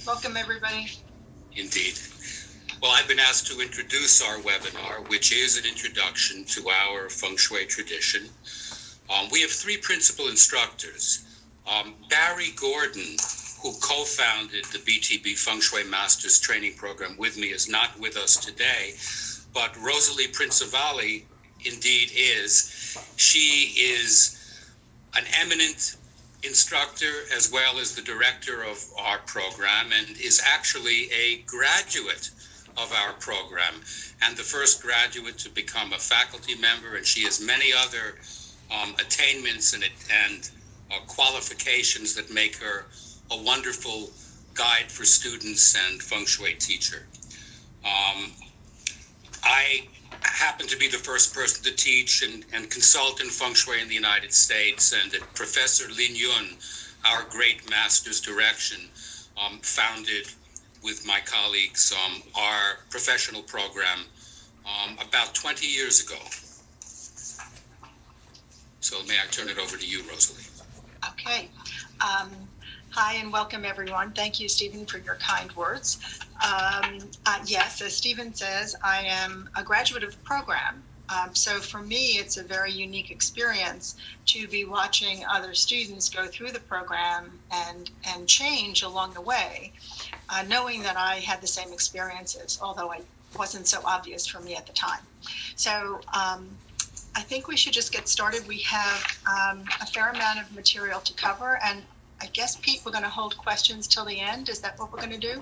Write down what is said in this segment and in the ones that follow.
Welcome, everybody. Indeed. Well, I've been asked to introduce our webinar, which is an introduction to our Feng Shui tradition. We have three principal instructors. Barry Gordon, who co-founded the BTB Feng Shui Masters Training Program with me, is not with us today, but Rosalie Principali indeed is. She is an eminent instructor as well as the director of our program, and is actually a graduate of our program and the first graduate to become a faculty member, and she has many other attainments and qualifications that make her a wonderful guide for students and Feng Shui teacher. I happen to be the first person to teach and consult in Feng Shui in the United States, and that Professor Lin Yun, our great master's direction, founded with my colleagues our professional program about 20 years ago. So may I turn it over to you, Rosalie? Okay. Hi and welcome, everyone. Thank you, Stephen, for your kind words. Yes, as Stephen says, I am a graduate of the program. So for me, it's a very unique experience to be watching other students go through the program and change along the way, knowing that I had the same experiences, although it wasn't so obvious for me at the time. So I think we should just get started. We have a fair amount of material to cover, and I guess, Pete, we're going to hold questions till the end. Is that what we're going to do?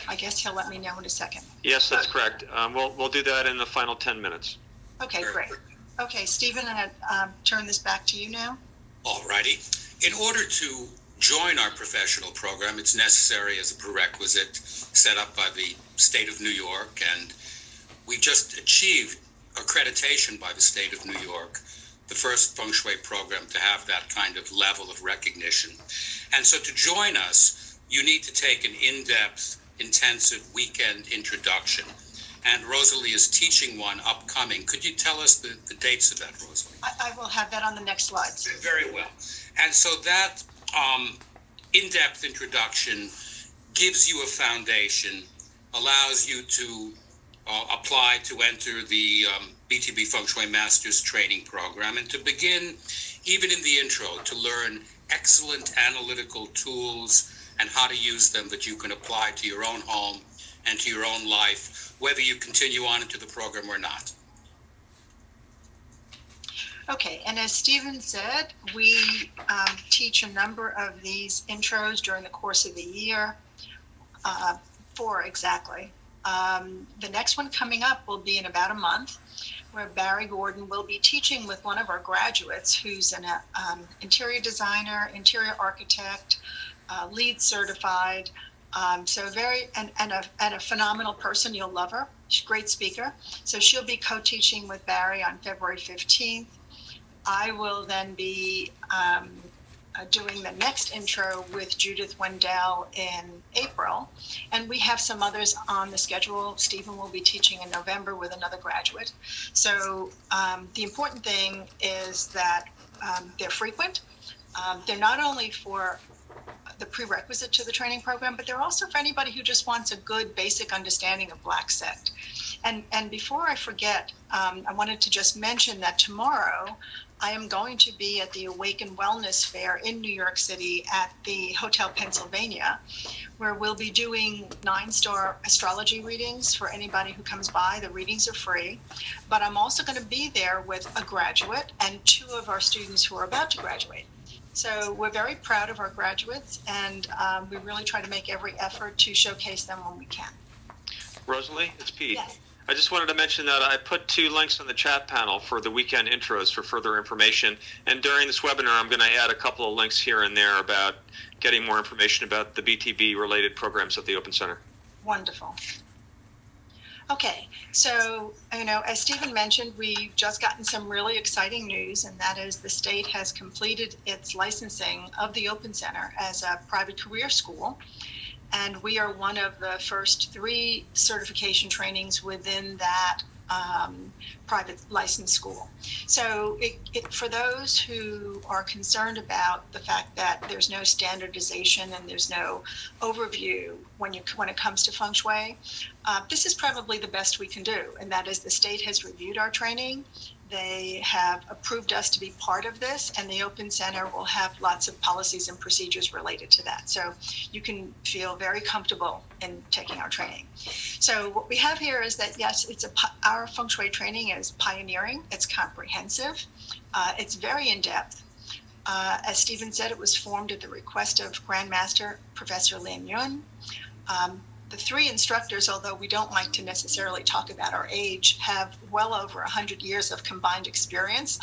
I guess he'll let me know in a second. Yes, that's correct. We'll do that in the final 10 minutes. Okay, great. Okay, Stephen, I'm going to turn this back to you now. All righty. In order to join our professional program, it's necessary as a prerequisite set up by the state of New York, and we just achieved accreditation by the state of New York, the first Feng Shui program to have that kind of level of recognition. And so to join us, you need to take an in-depth, intensive weekend introduction. And Rosalie is teaching one upcoming. Could you tell us the dates of that, Rosalie? I will have that on the next slide. Very well. And so that in-depth introduction gives you a foundation, allows you to apply to enter the BTB Feng Shui Masters Training Program, and to begin, even in the intro, to learn excellent analytical tools and how to use them that you can apply to your own home and to your own life, whether you continue on into the program or not. Okay, and as Stephen said, we teach a number of these intros during the course of the year, 4 exactly. The next one coming up will be in about a month, where Barry Gordon will be teaching with one of our graduates who's an interior designer, interior architect, LEED certified, so a phenomenal person. You'll love her. She's a great speaker. So she'll be co-teaching with Barry on February 15th. I will then be doing the next intro with Judith Wendell in April, and we have some others on the schedule. Stephen will be teaching in November with another graduate. So the important thing is that they're frequent. They're not only for the prerequisite to the training program, but they're also for anybody who just wants a good basic understanding of Black Sect. And before I forget, I wanted to just mention that tomorrow I am going to be at the Awaken Wellness Fair in New York City at the Hotel Pennsylvania, where we'll be doing 9-star astrology readings for anybody who comes by. The readings are free, but I'm also going to be there with a graduate and 2 of our students who are about to graduate. So we're very proud of our graduates, and we really try to make every effort to showcase them when we can. Rosalie, it's Pete. Yes. I just wanted to mention that I put 2 links on the chat panel for the weekend intros for further information. And during this webinar, I'm going to add a couple of links here and there about getting more information about the BTB related programs at the Open Center. Wonderful. Okay, so, as Stephen mentioned, we've just gotten some really exciting news, and that is the state has completed its licensing of the Open Center as a private career school. And we are one of the first 3 certification trainings within that private licensed school. So for those who are concerned about the fact that there's no standardization and there's no overview when it comes to Feng Shui, this is probably the best we can do. And that is, the state has reviewed our training. They have approved us to be part of this, and the Open Center will have lots of policies and procedures related to that. So you can feel very comfortable in taking our training. So what we have here is that, yes, our Feng Shui training is pioneering. It's comprehensive. It's very in-depth. As Stephen said, it was formed at the request of Grandmaster Professor Lin Yun. The three instructors, although we don't like to necessarily talk about our age, have well over 100 years of combined experience.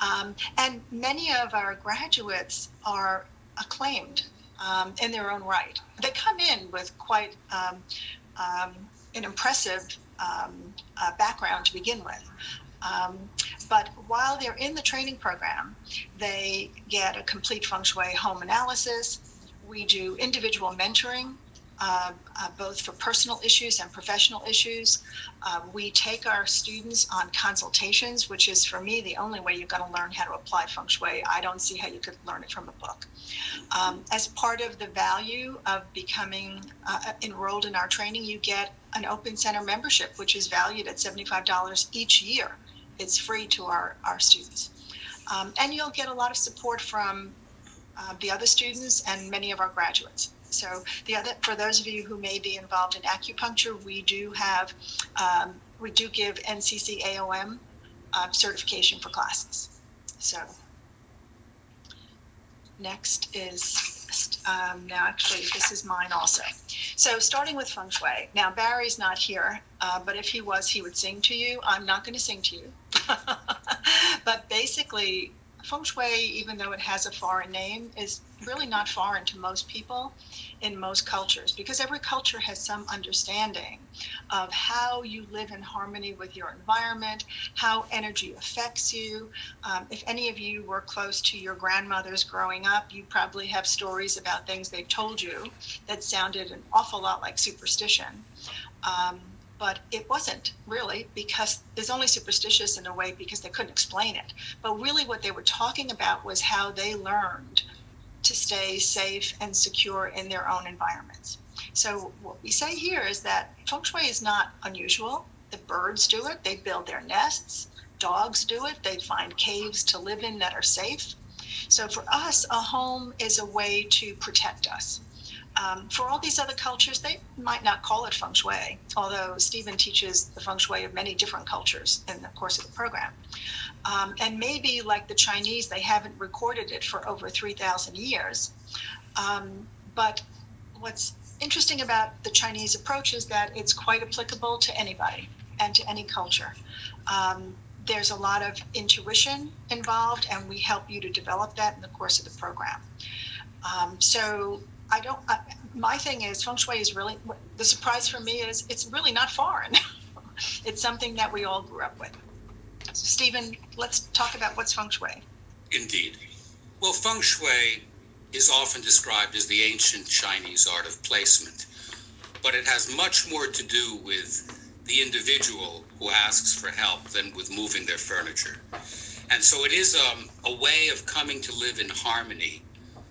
And many of our graduates are acclaimed in their own right. They come in with quite an impressive background to begin with. But while they're in the training program, they get a complete Feng Shui home analysis. We do individual mentoring, both for personal issues and professional issues. We take our students on consultations, which is, for me, the only way you're going to learn how to apply Feng Shui. I don't see how you could learn it from a book. As part of the value of becoming enrolled in our training, you get an Open Center membership, which is valued at $75 each year. It's free to our students. And you'll get a lot of support from the other students and many of our graduates. So for those of you who may be involved in acupuncture, we do give NCC AOM certification for classes. So next is, now actually this is mine also. So starting with Feng Shui. Now Barry's not here, but if he was, he would sing to you. I'm not going to sing to you. But basically, Feng Shui, even though it has a foreign name, is really not foreign to most people in most cultures, because every culture has some understanding of how you live in harmony with your environment, how energy affects you. If any of you were close to your grandmothers growing up, you probably have stories about things they've told you that sounded an awful lot like superstition. But it wasn't really, because it's only superstitious in a way because they couldn't explain it. But really what they were talking about was how they learned to stay safe and secure in their own environments. So what we say here is that Feng Shui is not unusual. The birds do it. They build their nests. Dogs do it. They find caves to live in that are safe. So for us, a home is a way to protect us. For all these other cultures, they might not call it Feng Shui, although Stephen teaches the Feng Shui of many different cultures in the course of the program. And maybe like the Chinese, they haven't recorded it for over 3,000 years. But what's interesting about the Chinese approach is that it's quite applicable to anybody and to any culture. There's a lot of intuition involved, and we help you to develop that in the course of the program. My thing is, Feng Shui is really, the surprise for me is it's really not foreign. It's something that we all grew up with. So Stephen, let's talk about what's Feng Shui. Indeed. Well, Feng Shui is often described as the ancient Chinese art of placement, but it has much more to do with the individual who asks for help than with moving their furniture. And so it is a way of coming to live in harmony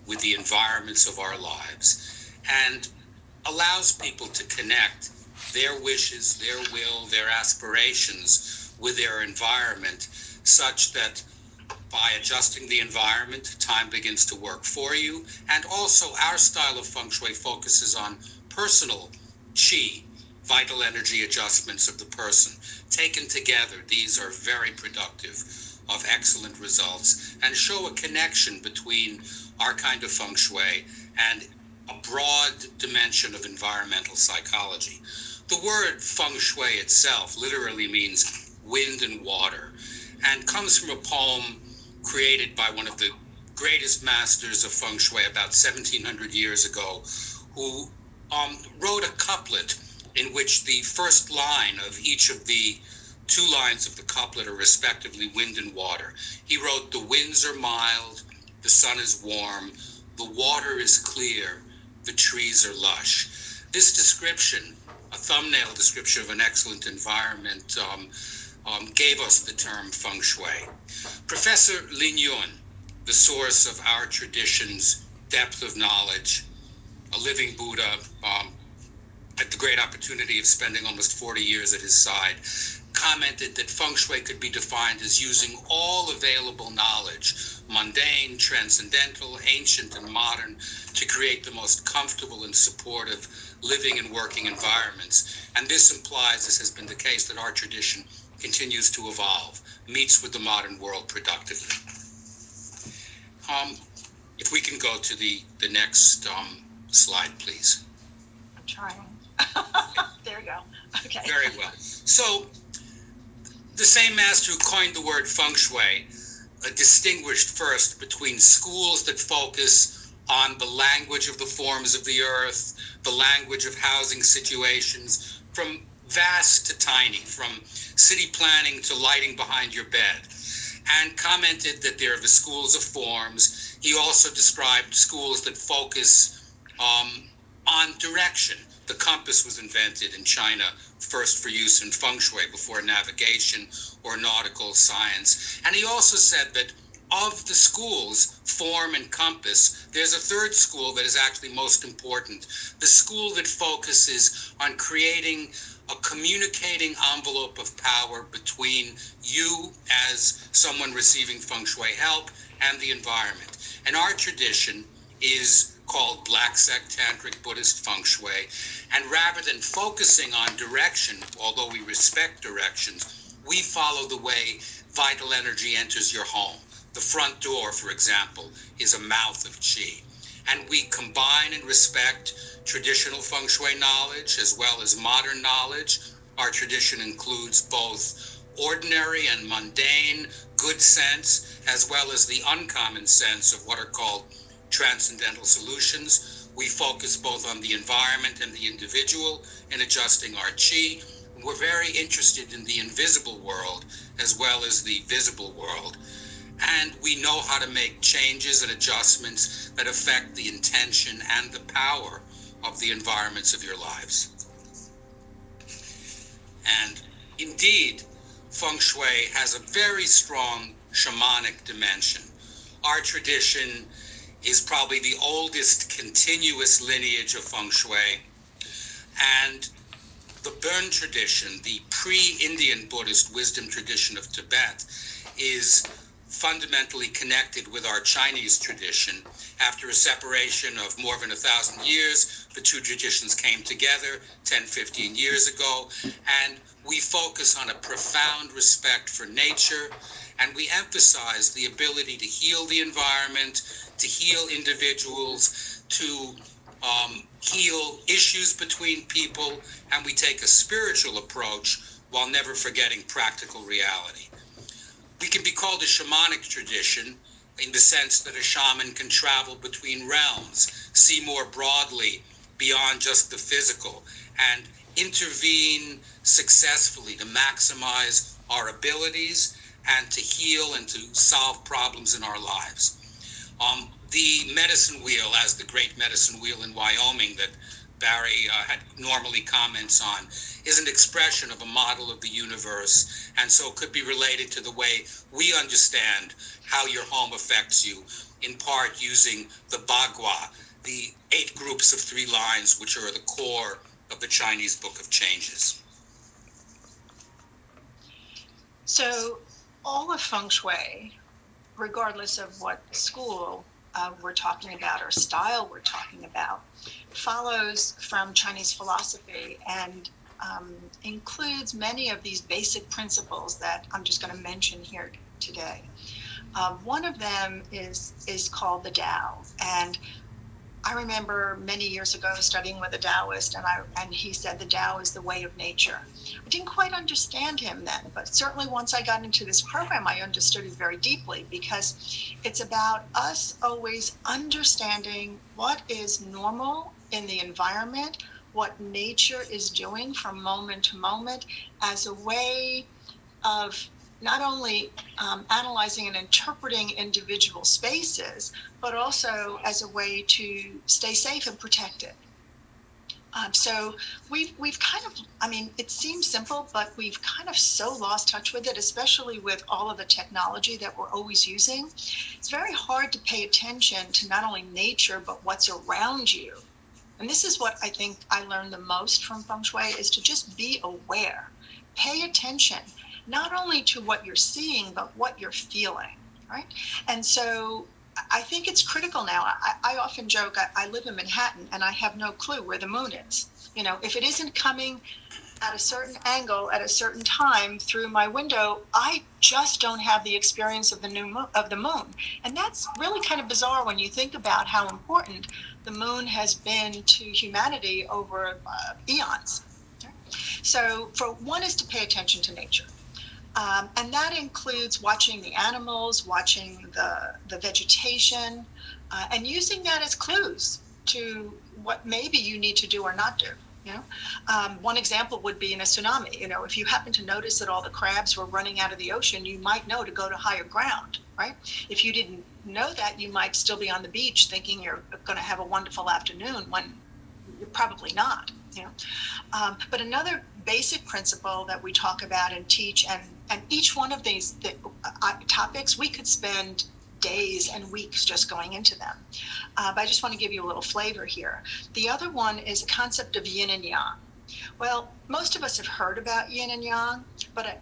with the environments of our lives, and allows people to connect their wishes, their will, their aspirations with their environment, such that by adjusting the environment, time begins to work for you. And also our style of Feng Shui focuses on personal qi, vital energy adjustments of the person. Taken together, these are very productive, of excellent results, and show a connection between our kind of Feng Shui and a broad dimension of environmental psychology. The word Feng Shui itself literally means wind and water, and comes from a poem created by one of the greatest masters of Feng Shui about 1700 years ago, who wrote a couplet in which the first line of each of the two lines of the couplet are respectively wind and water. He wrote, "The winds are mild, the sun is warm, the water is clear, the trees are lush." This description, a thumbnail description of an excellent environment gave us the term Feng Shui. Professor Lin Yun, the source of our tradition's depth of knowledge, a living Buddha, had the great opportunity of spending almost 40 years at his side, commented that Feng Shui could be defined as using all available knowledge, mundane, transcendental, ancient, and modern, to create the most comfortable and supportive living and working environments. And this implies, as has been the case, that our tradition continues to evolve, meets with the modern world productively. If we can go to the next slide, please. I'm trying. There we go. Okay. Very well. So, the same master who coined the word Feng Shui distinguished first between schools that focus on the language of the forms of the earth, the language of housing situations, from vast to tiny, from city planning to lighting behind your bed, and commented that there are the schools of forms. He also described schools that focus on direction. The compass was invented in China first for use in Feng Shui before navigation or nautical science. And he also said that of the schools, form and compass, there's a third school that is actually most important, the school that focuses on creating a communicating envelope of power between you as someone receiving Feng Shui help and the environment. And our tradition is called Black Sect Tantric Buddhist Feng Shui. And rather than focusing on direction, although we respect directions, we follow the way vital energy enters your home. The front door, for example, is a mouth of qi. And we combine and respect traditional Feng Shui knowledge as well as modern knowledge. Our tradition includes both ordinary and mundane good sense, as well as the uncommon sense of what are called transcendental solutions. We focus both on the environment and the individual in adjusting our qi. We're very interested in the invisible world as well as the visible world. And we know how to make changes and adjustments that affect the intention and the power of the environments of your lives. And indeed, Feng Shui has a very strong shamanic dimension. Our tradition is probably the oldest continuous lineage of Feng Shui. And the Burn tradition, the pre-Indian Buddhist wisdom tradition of Tibet, is fundamentally connected with our Chinese tradition. After a separation of more than 1,000 years, the two traditions came together 10, 15 years ago, and we focus on a profound respect for nature, and we emphasize the ability to heal the environment, to heal individuals, to heal issues between people, and we take a spiritual approach while never forgetting practical reality. We can be called a shamanic tradition in the sense that a shaman can travel between realms, see more broadly beyond just the physical, and intervene successfully to maximize our abilities and to heal and to solve problems in our lives. The medicine wheel, as the great medicine wheel in Wyoming that Barry normally comments on, is an expression of a model of the universe, and so could be related to the way we understand how your home affects you, in part using the Bagua, the 8 groups of 3 lines, which are the core of the Chinese Book of Changes. So all of Feng Shui, regardless of what school we're talking about or style we're talking about, follows from Chinese philosophy and includes many of these basic principles that I'm just going to mention here today. One of them is called the Tao, and I remember many years ago studying with a Taoist, and he said the Tao is the way of nature. I didn't quite understand him then, but certainly once I got into this program, I understood it very deeply, because it's about us always understanding what is normal in the environment, what nature is doing from moment to moment, as a way of not only analyzing and interpreting individual spaces, but also as a way to stay safe and protected. So we've kind of, I mean, it seems simple, but we've kind of so lost touch with it, especially with all of the technology that we're always using. It's very hard to pay attention to not only nature, but what's around you. And this is what I think I learned the most from Feng Shui, is to just be aware. Pay attention, not only to what you're seeing, but what you're feeling, right? And so I think it's critical now. I often joke, I live in Manhattan and I have no clue where the moon is. You know, if it isn't coming at a certain angle at a certain time through my window, I just don't have the experience of the moon. And that's really kind of bizarre when you think about how important the moon has been to humanity over eons. So for one is to pay attention to nature. And that includes watching the animals, watching the vegetation, and using that as clues to what maybe you need to do or not do. You know, one example would be in a tsunami. You know, if you happen to notice that all the crabs were running out of the ocean, you might know to go to higher ground, right? If you didn't know that, you might still be on the beach thinking you're going to have a wonderful afternoon when you're probably not. You know, but another basic principle that we talk about and teach, and each one of these topics, we could spend days and weeks just going into them. But I just want to give you a little flavor here. The other one is a concept of yin and yang. Well, most of us have heard about yin and yang, but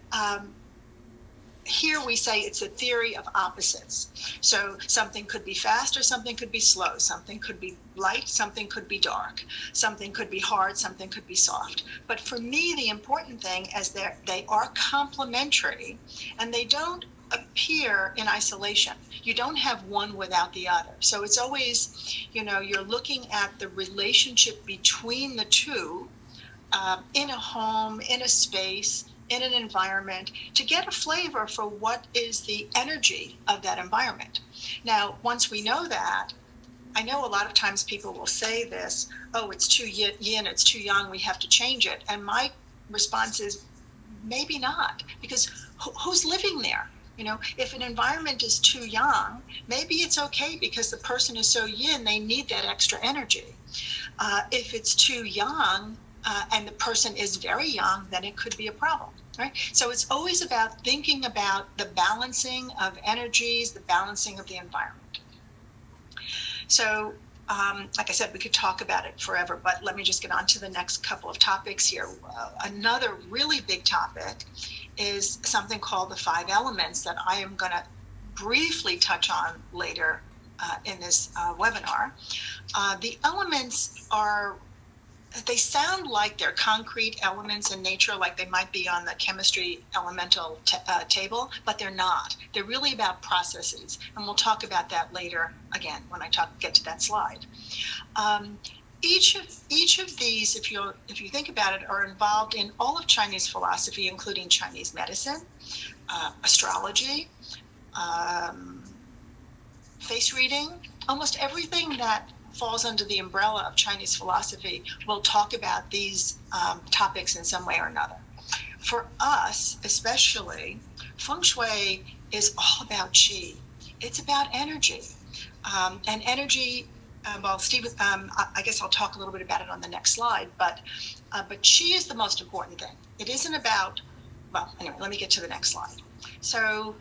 here we say it's a theory of opposites. So something could be fast or something could be slow. Something could be light, something could be dark. Something could be hard, something could be soft. But for me, the important thing is that they are complementary and they don't appear in isolation. You don't have one without the other. So it's always, you know, you're looking at the relationship between the two in a home, in a space, in an environment, to get a flavor for what is the energy of that environment. Now, once we know that, I know a lot of times people will say this, oh, it's too yin, it's too yang, we have to change it. And my response is maybe not, because who's living there? You know, if an environment is too yang, maybe it's okay because the person is so yin, they need that extra energy. If it's too yang and the person is very yang, then it could be a problem. Right? So it's always about thinking about the balancing of energies, the balancing of the environment. So, like I said, we could talk about it forever, but let me just get on to the next couple of topics here. Another really big topic is something called the 5 elements that I am going to briefly touch on later in this webinar. The elements are, they sound like they're concrete elements in nature, like they might be on the chemistry elemental table, but they're not. They're really about processes, and we'll talk about that later again when I get to that slide. Each of these, if you think about it, are involved in all of Chinese philosophy, including Chinese medicine, astrology, face reading, almost everything that falls under the umbrella of Chinese philosophy will talk about these topics in some way or another. For us, especially, Feng Shui is all about qi. It's about energy. And energy, well, Steve, I guess I'll talk a little bit about it on the next slide, but qi is the most important thing. It isn't about, well, anyway, let me get to the next slide. So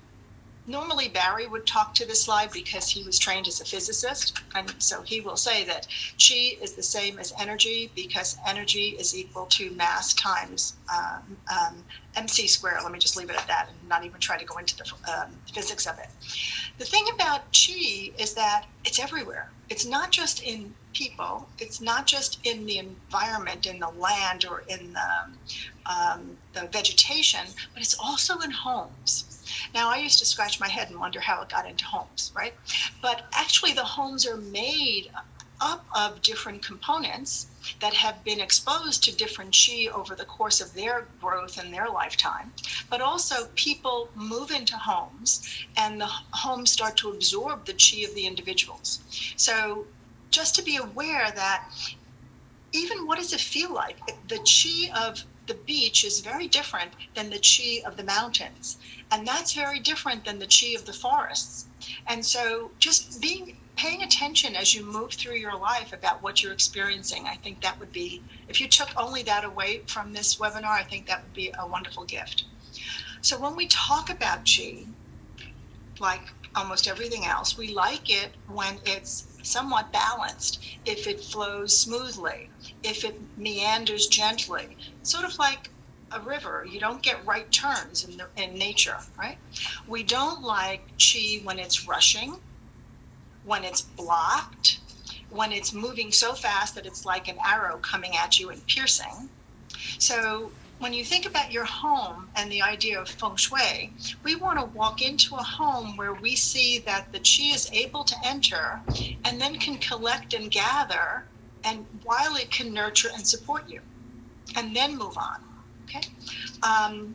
normally Barry would talk to this slide because he was trained as a physicist, and so he will say that qi is the same as energy because energy is equal to mass times mc squared. Let me just leave it at that and not even try to go into the physics of it. The thing about qi is that it's everywhere. It's not just in people, it's not just in the environment, in the land or in the vegetation, but it's also in homes. Now, I used to scratch my head and wonder how it got into homes, right? But actually, the homes are made up of different components that have been exposed to different qi over the course of their growth and their lifetime. But also, people move into homes, and the homes start to absorb the qi of the individuals. So just to be aware that even what does it feel like? The qi of the beach is very different than the qi of the mountains. And that's very different than the qi of the forests. And so just paying attention as you move through your life about what you're experiencing. I think that would be, if you took only that away from this webinar, I think that would be a wonderful gift. So when we talk about qi, like almost everything else, we like it when it's somewhat balanced, if it flows smoothly, if it meanders gently, sort of like a river. You don't get right turns in nature, right? We don't like qi when it's rushing, when it's blocked, when it's moving so fast that it's like an arrow coming at you and piercing. So when you think about your home and the idea of Feng Shui, we want to walk into a home where we see that the qi is able to enter and then can collect and gather, and while it can nurture and support you, and then move on. Okay.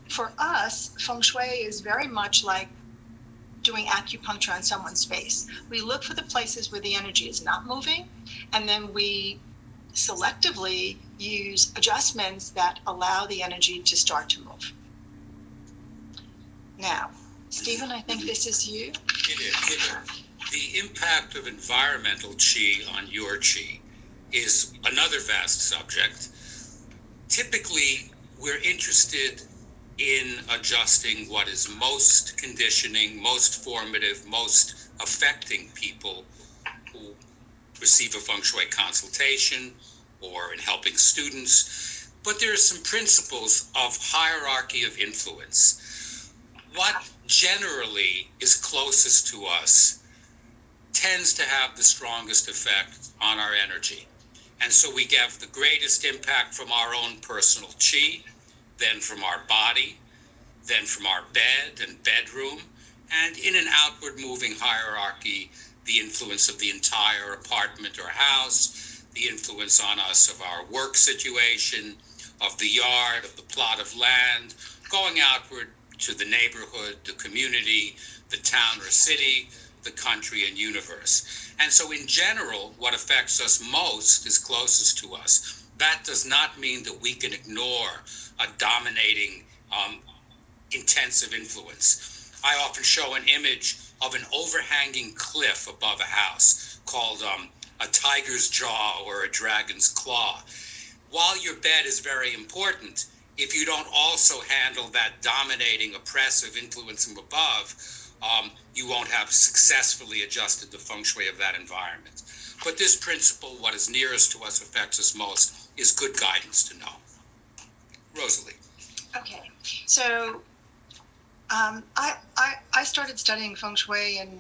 For us, Feng Shui is very much like doing acupuncture on someone's face. We look for the places where the energy is not moving, and then we selectively use adjustments that allow the energy to start to move. Now, Stephen, I think this is you. It is. The impact of environmental qi on your qi is another vast subject. Typically, we're interested in adjusting what is most conditioning, most formative, most affecting people who receive a Feng Shui consultation or in helping students. But there are some principles of hierarchy of influence. What generally is closest to us tends to have the strongest effect on our energy. And so we get the greatest impact from our own personal qi, then from our body, then from our bed and bedroom, and in an outward moving hierarchy, the influence of the entire apartment or house, the influence on us of our work situation, of the yard, of the plot of land, going outward to the neighborhood, the community, the town or city, the country and universe. And so in general, what affects us most is closest to us. That does not mean that we can ignore a dominating, intensive influence. I often show an image of an overhanging cliff above a house called a tiger's jaw or a dragon's claw. While your bed is very important, if you don't also handle that dominating, oppressive influence from above, you won't have successfully adjusted the Feng Shui of that environment. But this principle, what is nearest to us, affects us most, is good guidance to know. Rosalie. Okay, so I started studying Feng Shui in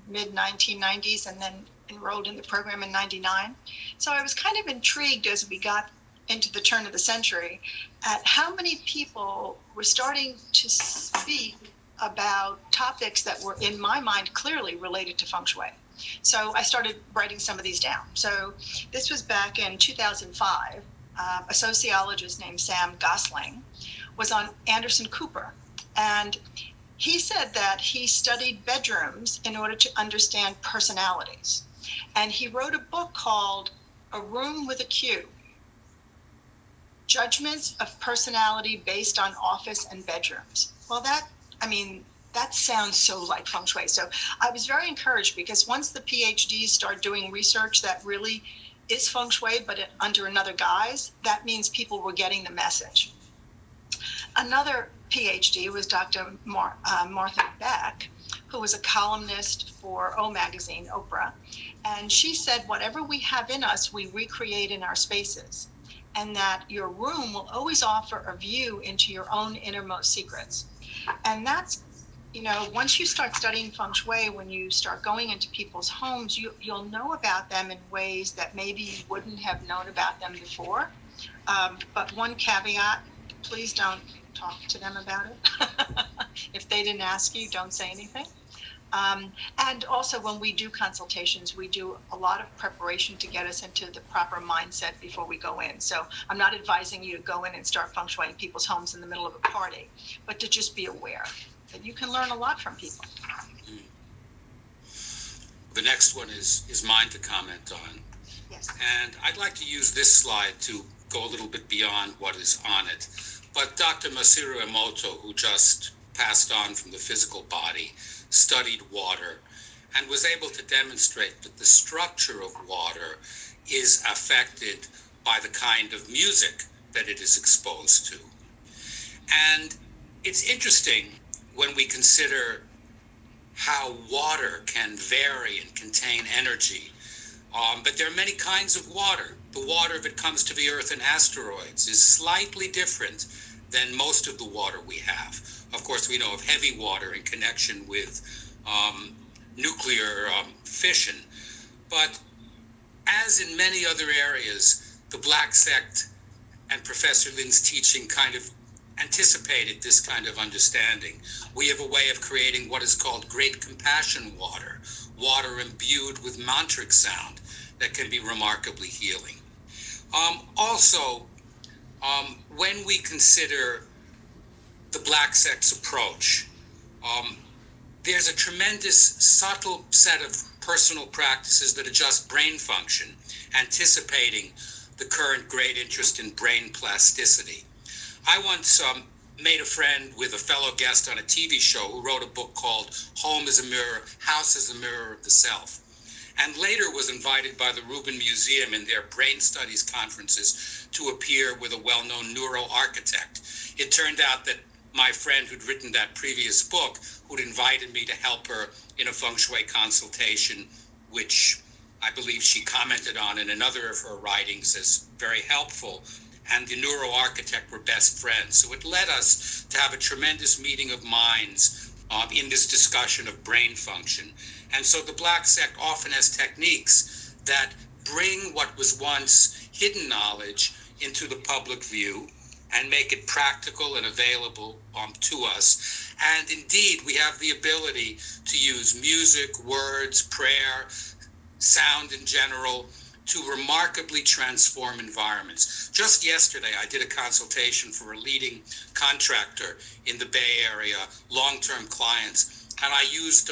mid-1990s and then enrolled in the program in 99. So I was kind of intrigued as we got into the turn of the century at how many people were starting to speak about topics that were, in my mind, clearly related to Feng Shui. So I started writing some of these down. So this was back in 2005. A sociologist named Sam Gosling was on Anderson Cooper. And he said that he studied bedrooms in order to understand personalities. And he wrote a book called A Room with a Q, Judgments of Personality Based on Office and Bedrooms. Well, that sounds so like Feng Shui. So I was very encouraged because once the PhDs start doing research that really is Feng Shui, but under another guise, that means people were getting the message. Another PhD was Dr. Martha Beck, who was a columnist for O Magazine, Oprah. And she said, whatever we have in us, we recreate in our spaces. And that your room will always offer a view into your own innermost secrets. And that's, once you start studying Feng Shui, when you start going into people's homes, you'll know about them in ways that maybe you wouldn't have known about them before. But one caveat, please don't talk to them about it. If they didn't ask you, don't say anything. And also when we do consultations, we do a lot of preparation to get us into the proper mindset before we go in. So I'm not advising you to go in and start Feng Shui in people's homes in the middle of a party, but to just be aware that you can learn a lot from people. The next one is mine to comment on. Yes. And I'd like to use this slide to go a little bit beyond what is on it. But Dr. Masaru Emoto, who just passed on from the physical body, studied water and was able to demonstrate that the structure of water is affected by the kind of music that it is exposed to. And it's interesting when we consider how water can vary and contain energy. But there are many kinds of water. The water that comes to the Earth in asteroids is slightly different than most of the water we have. Of course, we know of heavy water in connection with nuclear fission. But as in many other areas, the Black Sect and Professor Lin's teaching kind of anticipated this kind of understanding. We have a way of creating what is called great compassion water, water imbued with mantric sound that can be remarkably healing. Also, when we consider the Black Sect's approach, there's a tremendous subtle set of personal practices that adjust brain function, anticipating the current great interest in brain plasticity. I once made a friend with a fellow guest on a TV show who wrote a book called Home is a Mirror, House is a Mirror of the Self, and later was invited by the Rubin Museum in their brain studies conferences to appear with a well-known neuroarchitect. It turned out that my friend who'd written that previous book, who'd invited me to help her in a Feng Shui consultation, which I believe she commented on in another of her writings as very helpful, and the neuroarchitect were best friends. So it led us to have a tremendous meeting of minds in this discussion of brain function. And so the Black Sect often has techniques that bring what was once hidden knowledge into the public view and make it practical and available to us. And indeed, we have the ability to use music, words, prayer, sound in general, to remarkably transform environments. Just yesterday, I did a consultation for a leading contractor in the Bay Area, long-term clients, and I used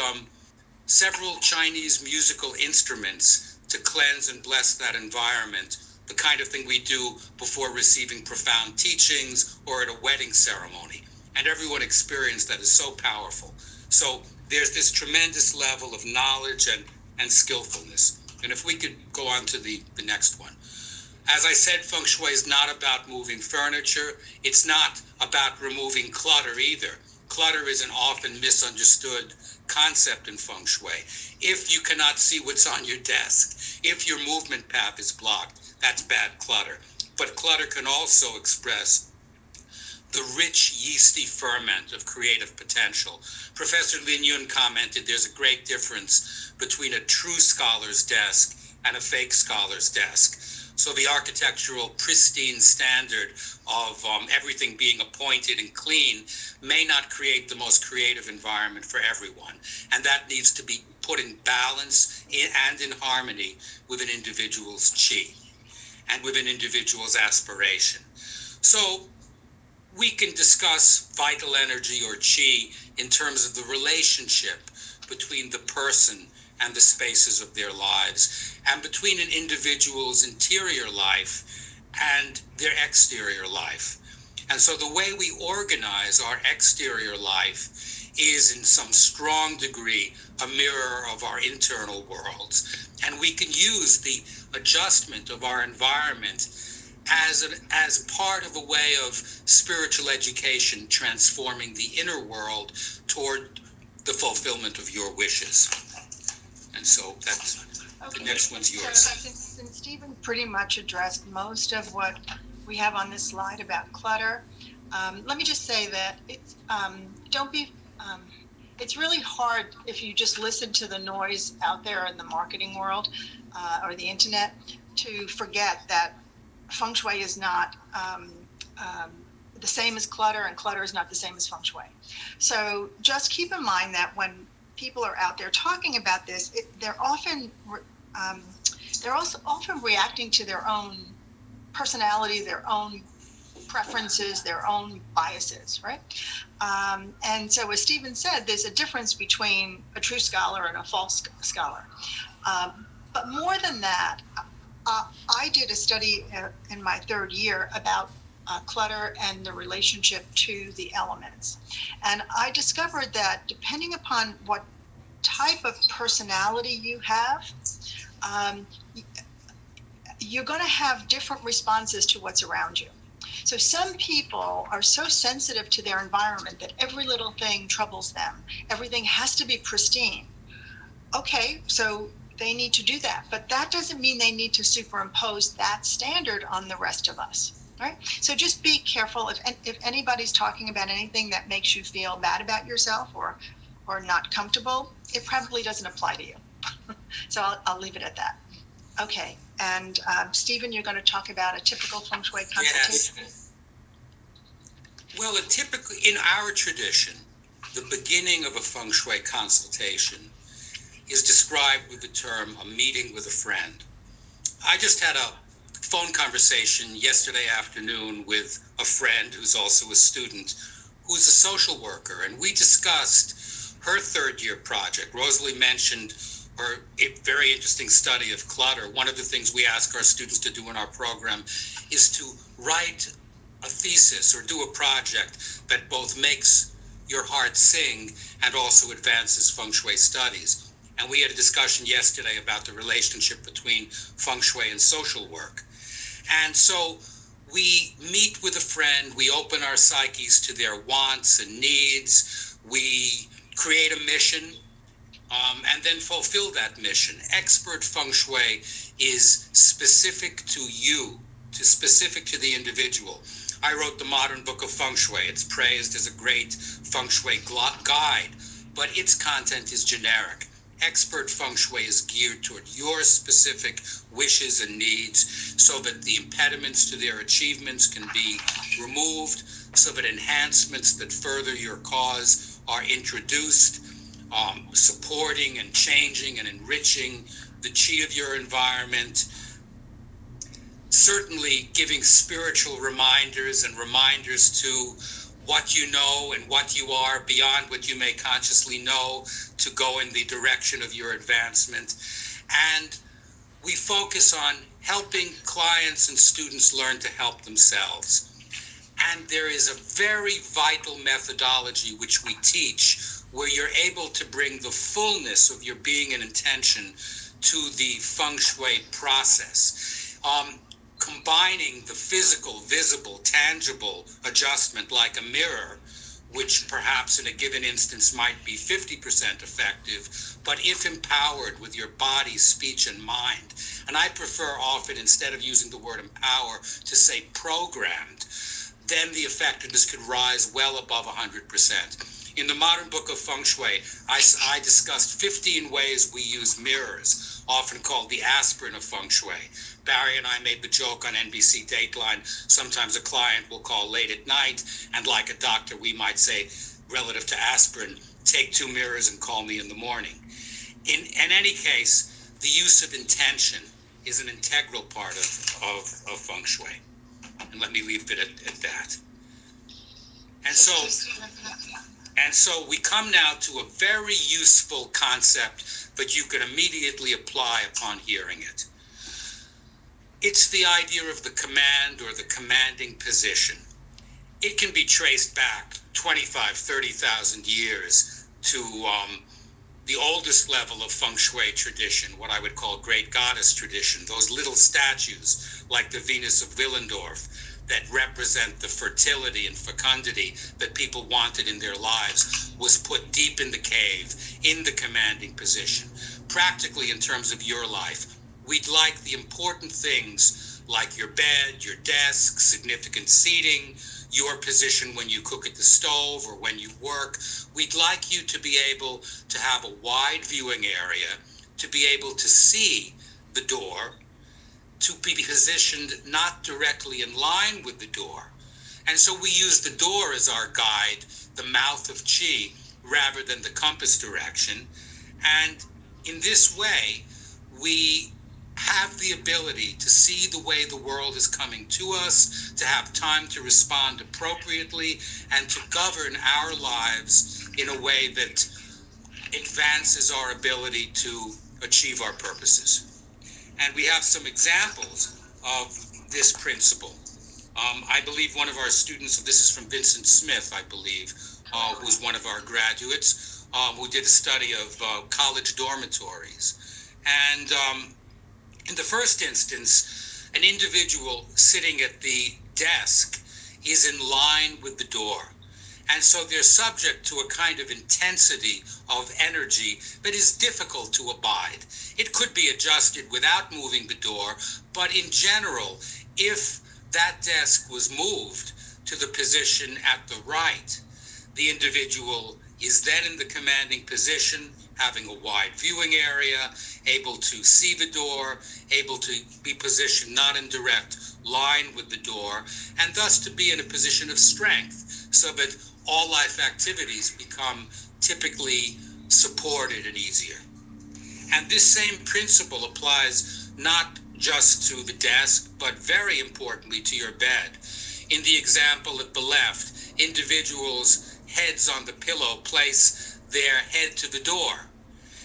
several Chinese musical instruments to cleanse and bless that environment, the kind of thing we do before receiving profound teachings or at a wedding ceremony. And everyone experienced that is so powerful. So there's this tremendous level of knowledge and skillfulness. And if we could go on to the next one. As I said, Feng Shui is not about moving furniture. It's not about removing clutter either. Clutter is an often misunderstood concept in Feng Shui. If you cannot see what's on your desk, if your movement path is blocked, that's bad clutter. But clutter can also express the rich yeasty ferment of creative potential. Professor Lin Yun commented there's a great difference between a true scholar's desk and a fake scholar's desk. So the architectural pristine standard of everything being appointed and clean may not create the most creative environment for everyone. And that needs to be put in balance and in harmony with an individual's chi and with an individual's aspiration. So we can discuss vital energy or chi in terms of the relationship between the person and the spaces of their lives, and between an individual's interior life and their exterior life. And so the way we organize our exterior life is in some strong degree a mirror of our internal worlds. And we can use the adjustment of our environment as part of a way of spiritual education, transforming the inner world toward the fulfillment of your wishes. And so that's okay. The next one's yours. So since Stephen pretty much addressed most of what we have on this slide about clutter, let me just say that it's it's really hard if you just listen to the noise out there in the marketing world or the internet to forget that Feng Shui is not the same as clutter, and clutter is not the same as Feng Shui. So just keep in mind that when people are out there talking about this, they're also often reacting to their own personality, their own preferences, their own biases, right? And so as Stephen said, there's a difference between a true scholar and a false scholar. But more than that, I did a study in my third year about clutter and the relationship to the elements. And I discovered that depending upon what type of personality you have, you're going to have different responses to what's around you. So some people are so sensitive to their environment that every little thing troubles them. Everything has to be pristine. Okay, so they need to do that, but that doesn't mean they need to superimpose that standard on the rest of us. Right? So just be careful if anybody's talking about anything that makes you feel bad about yourself or not comfortable, it probably doesn't apply to you. So I'll leave it at that. Okay, and Stephen, you're going to talk about a typical Feng Shui consultation. Yes. Well, typically in our tradition, the beginning of a Feng Shui consultation is described with the term a meeting with a friend. I just had a phone conversation yesterday afternoon with a friend who's also a student who's a social worker, and we discussed her third-year project. Rosalie mentioned her very interesting study of clutter. One of the things we ask our students to do in our program is to write a thesis or do a project that both makes your heart sing and also advances Feng Shui studies. And we had a discussion yesterday about the relationship between Feng Shui and social work. And so we meet with a friend, we open our psyches to their wants and needs, we create a mission, and then fulfill that mission. Expert Feng Shui is specific to you, specific to the individual. I wrote the Modern Book of Feng Shui. It's praised as a great Feng Shui guide, but its content is generic. Expert Feng Shui is geared toward your specific wishes and needs so that the impediments to their achievements can be removed, so that enhancements that further your cause are introduced, supporting and changing and enriching the chi of your environment, certainly giving spiritual reminders and reminders to what you know and what you are beyond what you may consciously know to go in the direction of your advancement. And we focus on helping clients and students learn to help themselves. And there is a very vital methodology which we teach where you're able to bring the fullness of your being and intention to the Feng Shui process. Combining the physical, visible, tangible adjustment like a mirror, which perhaps in a given instance might be 50% effective, but if empowered with your body, speech, and mind, and I prefer often, instead of using the word empower, to say programmed, then the effectiveness could rise well above 100%. In the Modern Book of Feng Shui, I discussed 15 ways we use mirrors, often called the aspirin of Feng Shui. Barry and I made the joke on NBC Dateline, sometimes a client will call late at night, and like a doctor, we might say, relative to aspirin, take 2 mirrors and call me in the morning. In any case, the use of intention is an integral part of Feng Shui. And let me leave it at that. And so we come now to a very useful concept that you can immediately apply upon hearing it. It's the idea of the command or the commanding position. It can be traced back 25, 30,000 years to the oldest level of Feng Shui tradition, what I would call great goddess tradition, those little statues like the Venus of Willendorf that represent the fertility and fecundity that people wanted in their lives, was put deep in the cave, in the commanding position. Practically, in terms of your life, we'd like the important things like your bed, your desk, significant seating, your position when you cook at the stove or when you work. We'd like you to be able to have a wide viewing area, to be able to see the door, to be positioned not directly in line with the door. And so we use the door as our guide, the mouth of chi, rather than the compass direction. And in this way, we have the ability to see the way the world is coming to us, to have time to respond appropriately, and to govern our lives in a way that advances our ability to achieve our purposes. And we have some examples of this principle. I believe one of our students, this is from Vincent Smith, I believe, who's one of our graduates, who did a study of college dormitories. And in the first instance, an individual sitting at the desk is in line with the door. And so they're subject to a kind of intensity of energy that is difficult to abide. It could be adjusted without moving the door, but in general, if that desk was moved to the position at the right, the individual is then in the commanding position, having a wide viewing area, able to see the door, able to be positioned not in direct line with the door, and thus to be in a position of strength, so that all life activities become typically supported and easier. And this same principle applies not just to the desk, but very importantly to your bed. In the example at the left, individuals' heads on the pillow place their head to the door.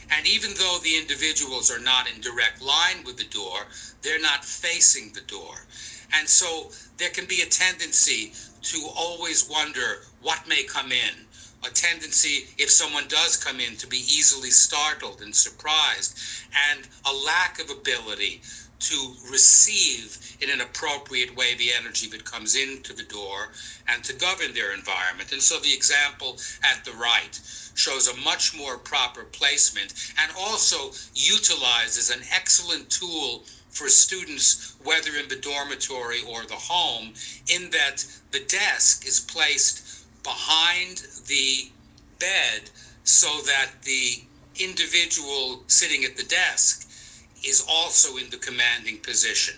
And even though the individuals are not in direct line with the door, they're not facing the door. And so there can be a tendency to always wonder what may come in. A tendency, if someone does come in, to be easily startled and surprised, and a lack of ability to receive in an appropriate way the energy that comes into the door and to govern their environment. And so the example at the right shows a much more proper placement and also utilizes an excellent tool for students, whether in the dormitory or the home, in that the desk is placed behind the bed so that the individual sitting at the desk is also in the commanding position.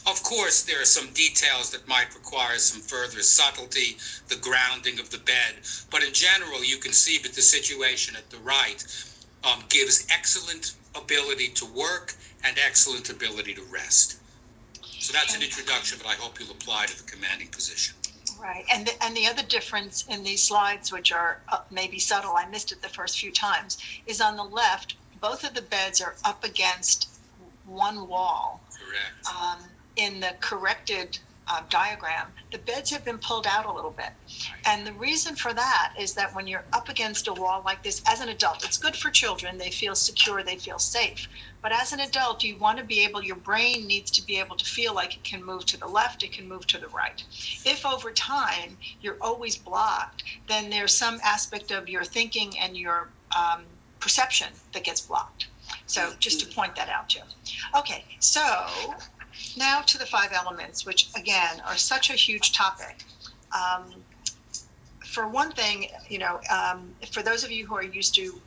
Of course, there are some details that might require some further subtlety, the grounding of the bed, but in general, you can see that the situation at the right gives excellent ability to work and excellent ability to rest. So that's an introduction that I hope you'll apply to the commanding position. Right, and the other difference in these slides, which are maybe subtle, I missed it the first few times, is on the left, both of the beds are up against one wall. Correct. In the corrected diagram, the beds have been pulled out a little bit. And the reason for that is that when you're up against a wall like this, as an adult, it's good for children. They feel secure, they feel safe. But as an adult, you want to be able, your brain needs to be able to feel like it can move to the left, it can move to the right. If over time you're always blocked, then there's some aspect of your thinking and your perception that gets blocked. So just to point that out to you. Okay, so now to the 5 elements, which again are such a huge topic. For one thing, for those of you who are used to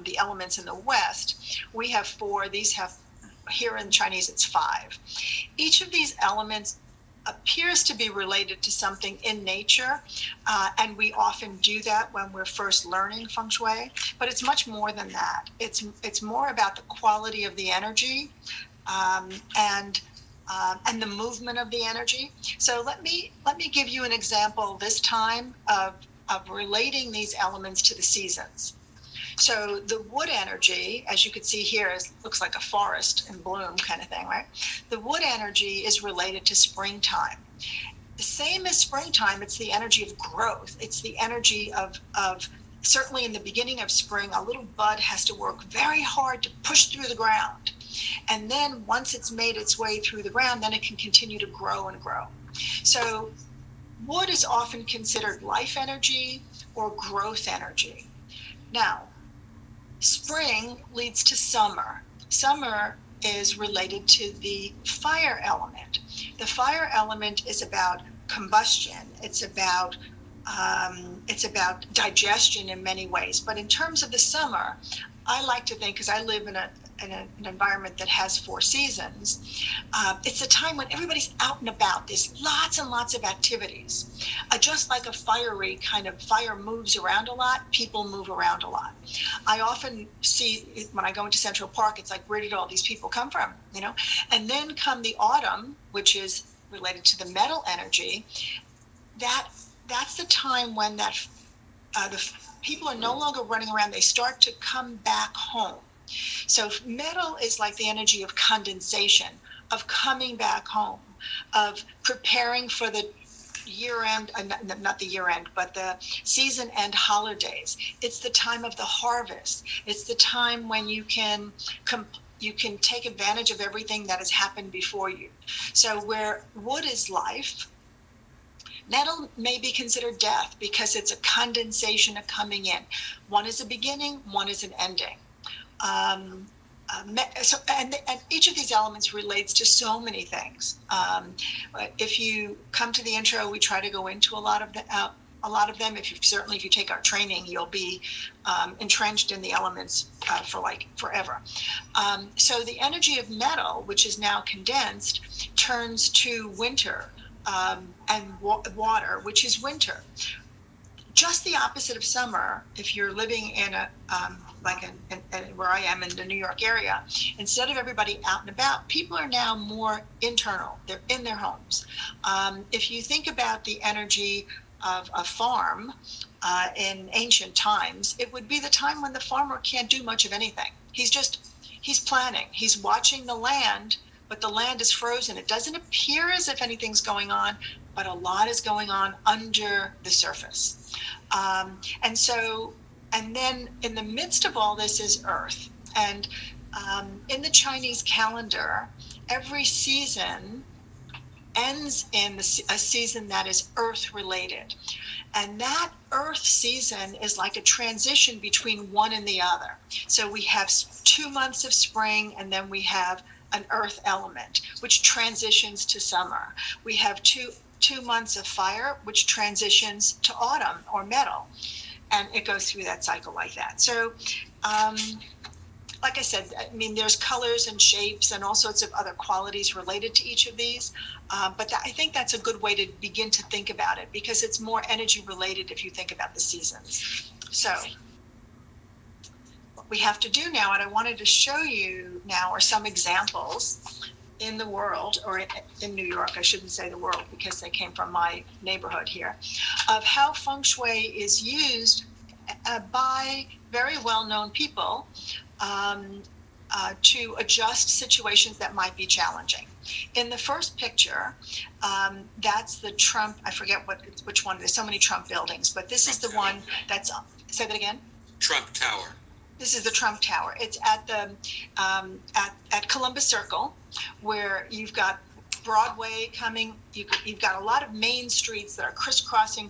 the elements in the West, we have 4. These have, here in Chinese, it's 5. Each of these elements appears to be related to something in nature, and we often do that when we're first learning Feng Shui, but it's much more than that. It's more about the quality of the energy and the movement of the energy. So let me give you an example this time of relating these elements to the seasons. So the wood energy, as you can see here, looks like a forest in bloom kind of thing, right? The wood energy is related to springtime. The same as springtime, it's the energy of growth. It's the energy of certainly in the beginning of spring, a little bud has to work very hard to push through the ground. And then once it's made its way through the ground, then it can continue to grow and grow. So wood is often considered life energy or growth energy. Now, spring leads to summer. Summer is related to the fire element. The fire element is about combustion. It's about digestion in many ways. But in terms of the summer, I like to think, because I live in an environment that has 4 seasons, it's a time when everybody's out and about. There's lots and lots of activities. Just like a fiery kind of fire moves around a lot, people move around a lot. I often see, when I go into Central Park, it's like, where did all these people come from? And then come the autumn, which is related to the metal energy. That's the time when the people are no longer running around. They start to come back home. So metal is like the energy of condensation, of coming back home, of preparing for year-end, not the year-end, but the season-end holidays. It's the time of the harvest. It's the time when you can take advantage of everything that has happened before you. So where wood is life, metal may be considered death because it's a condensation of coming in. One is a beginning, one is an ending. And each of these elements relates to so many things. If you come to the intro, we try to go into a lot of them. If you take our training, you'll be entrenched in the elements for like forever. So the energy of metal, which is now condensed, turns to winter, and water, which is winter. Just the opposite of summer. If you're living in a where I am in the New York area, instead of everybody out and about, people are now more internal. They're in their homes. If you think about the energy of a farm in ancient times, it would be the time when the farmer can't do much of anything. He's planning. He's watching the land, but the land is frozen. It doesn't appear as if anything's going on, but a lot is going on under the surface. And then in the midst of all this is Earth. And in the Chinese calendar, every season ends in a season that is Earth related. And that Earth season is like a transition between one and the other. So we have 2 months of spring, and then we have an Earth element, which transitions to summer. We have two months of fire, which transitions to autumn or metal. And it goes through that cycle like that. So, like I said, I mean, there's colors and shapes and all sorts of other qualities related to each of these. But I think that's a good way to begin to think about it, because it's more energy related if you think about the seasons. So what we have to do now, and I wanted to show you now, are some examples in the world, or in New York, I shouldn't say the world because they came from my neighborhood here, of how Feng Shui is used by very well-known people to adjust situations that might be challenging. In the first picture, that's the Trump, I forget which one, there's so many Trump buildings, but this is the one that's, say that again? Trump Tower. This is the Trump Tower. It's at the at Columbus Circle, where you've got Broadway coming. You've got a lot of main streets that are crisscrossing,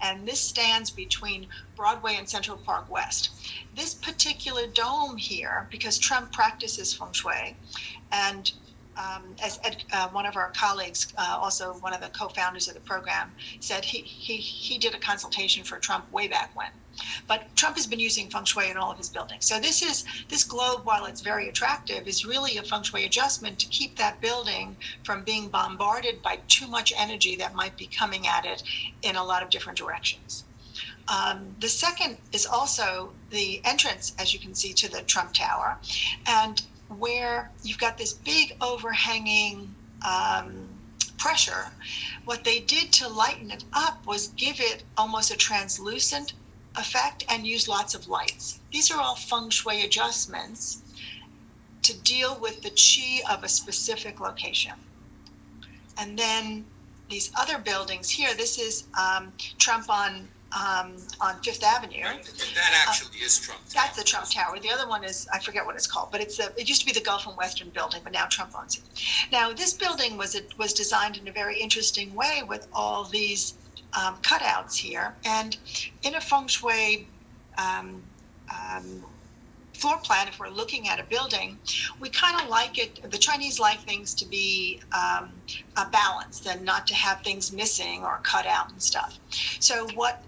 and this stands between Broadway and Central Park West. This particular dome here, because Trump practices Feng Shui, and as one of our colleagues, also one of the co-founders of the program, said he did a consultation for Trump way back when. But Trump has been using Feng Shui in all of his buildings. So this globe, while it's very attractive, is really a Feng Shui adjustment to keep that building from being bombarded by too much energy that might be coming at it in a lot of different directions. The second is also the entrance, as you can see, to the Trump Tower, and where you've got this big overhanging pressure. What they did to lighten it up was give it almost a translucent effect and use lots of lights. These are all Feng Shui adjustments to deal with the qi of a specific location. And then these other buildings here, this is Trump on Fifth Avenue. That actually is Trump Tower. That's the Trump Tower. The other one is, I forget what it's called, but it used to be the Gulf and Western building, but now Trump owns it. Now, this building was designed in a very interesting way with all these cutouts here, and in a Feng Shui floor plan, if we're looking at a building, we kind of like it. The Chinese like things to be balanced and not to have things missing or cut out and stuff. So what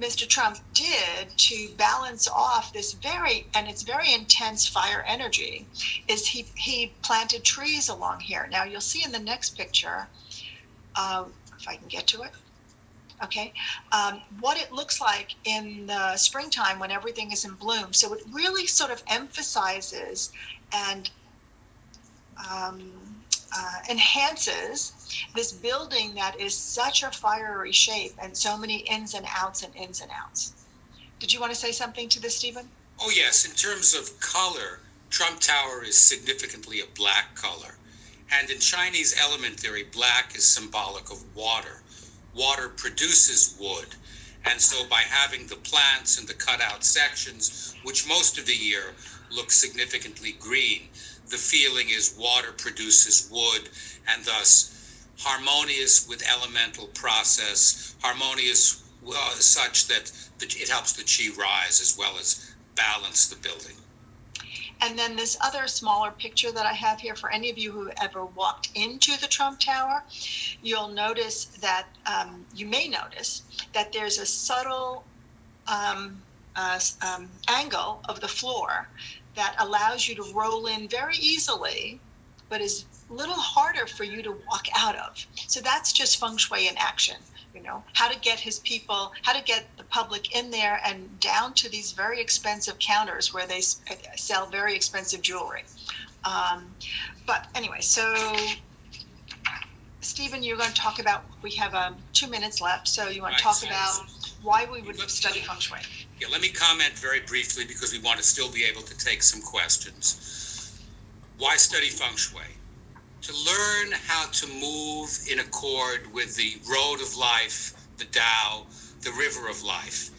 Mr. Trump did to balance off this very intense fire energy is he planted trees along here. Now you'll see in the next picture, if I can get to it, okay, what it looks like in the springtime when everything is in bloom. So it really sort of emphasizes and enhances this building that is such a fiery shape and so many ins and outs and ins and outs. Did you want to say something to this, Stephen? Oh, yes. In terms of color, Trump Tower is significantly a black color. And in Chinese element theory, black is symbolic of water. Water produces wood. And so by having the plants and the cutout sections, which most of the year look significantly green, the feeling is water produces wood, and thus harmonious with elemental process, harmonious such that it helps the chi rise as well as balance the building. And then this other smaller picture that I have here, for any of you who ever walked into the Trump Tower, you'll notice that, you may notice that there's a subtle angle of the floor that allows you to roll in very easily, but is a little harder for you to walk out of. So that's just Feng Shui in action. You know, how to get his people, how to get the public in there and down to these very expensive counters where they sell very expensive jewelry. But anyway, so Stephen, you're going to talk about, we have 2 minutes left, so you want to talk about why we would study Feng Shui. Yeah, let me comment very briefly because we want to still be able to take some questions. Why study Feng Shui? To learn how to move in accord with the road of life, the Tao, the river of life.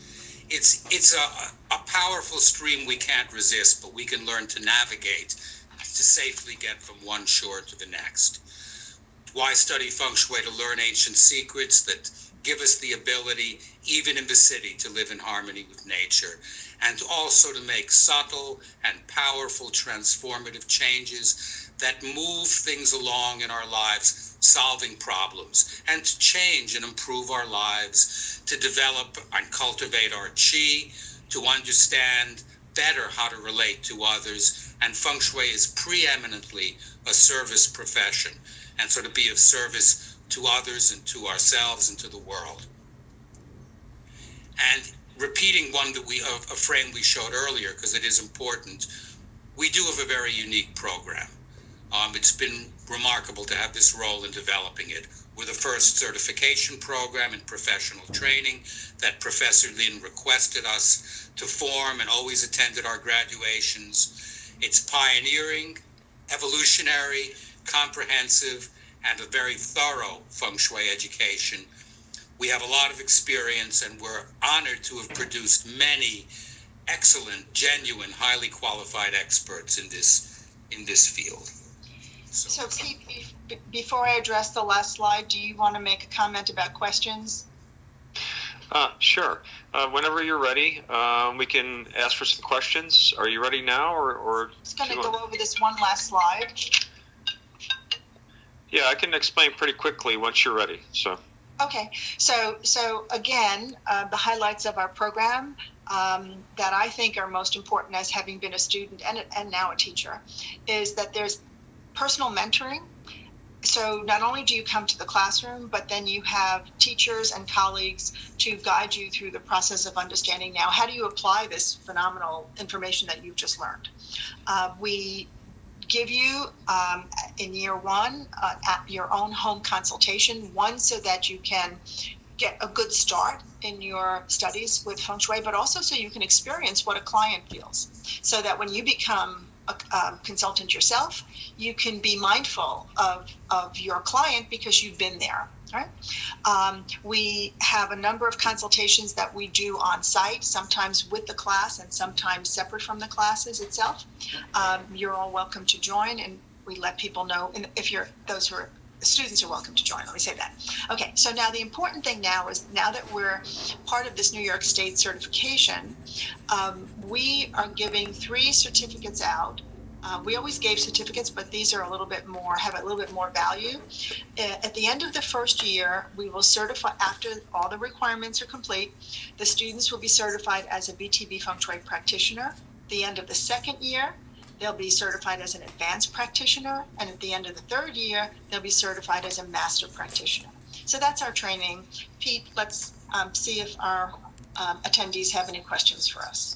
It's a powerful stream we can't resist, but we can learn to navigate to safely get from one shore to the next. Why study Feng Shui? To learn ancient secrets that give us the ability, even in the city, to live in harmony with nature, and also to make subtle and powerful transformative changes that move things along in our lives, solving problems, and to change and improve our lives, to develop and cultivate our chi, to understand better how to relate to others. And Feng Shui is preeminently a service profession, and so to be of service to others and to ourselves and to the world. And repeating a frame we showed earlier, because it is important, we do have a very unique program. It's been remarkable to have this role in developing it. We're the first certification program in professional training that Professor Lin requested us to form and always attended our graduations. It's pioneering, evolutionary, comprehensive, and a very thorough Feng Shui education. We have a lot of experience, and we're honored to have produced many excellent, genuine, highly qualified experts in this field. So Pete, before I address the last slide, do you want to make a comment about questions? Sure. Whenever you're ready, we can ask for some questions. Are you ready now, or I'm just going to go over this one last slide. Yeah, I can explain pretty quickly once you're ready. So. Okay. So again, the highlights of our program that I think are most important as having been a student and now a teacher is that there's personal mentoring. So not only do you come to the classroom, but then you have teachers and colleagues to guide you through the process of understanding now, how do you apply this phenomenal information that you've just learned? We give you in year one at your own home consultation, one so that you can get a good start in your studies with Feng Shui, but also so you can experience what a client feels, so that when you become a consultant yourself, you can be mindful of your client because you've been there, right? We have a number of consultations that we do on site, sometimes with the class and sometimes separate from the classes itself. You're all welcome to join, and we let people know, and if you're those who are students are welcome to join. Let me say that. Okay, so now the important thing now is, now that we're part of this New York State certification, we are giving 3 certificates out. We always gave certificates, but these are a little bit more, have a little bit more value. At the end of the first year, we will certify, after all the requirements are complete, the students will be certified as a BTB Feng Shui practitioner. At the end of the second year, they'll be certified as an advanced practitioner, and at the end of the third year, they'll be certified as a master practitioner. So that's our training. Pete, let's see if our attendees have any questions for us.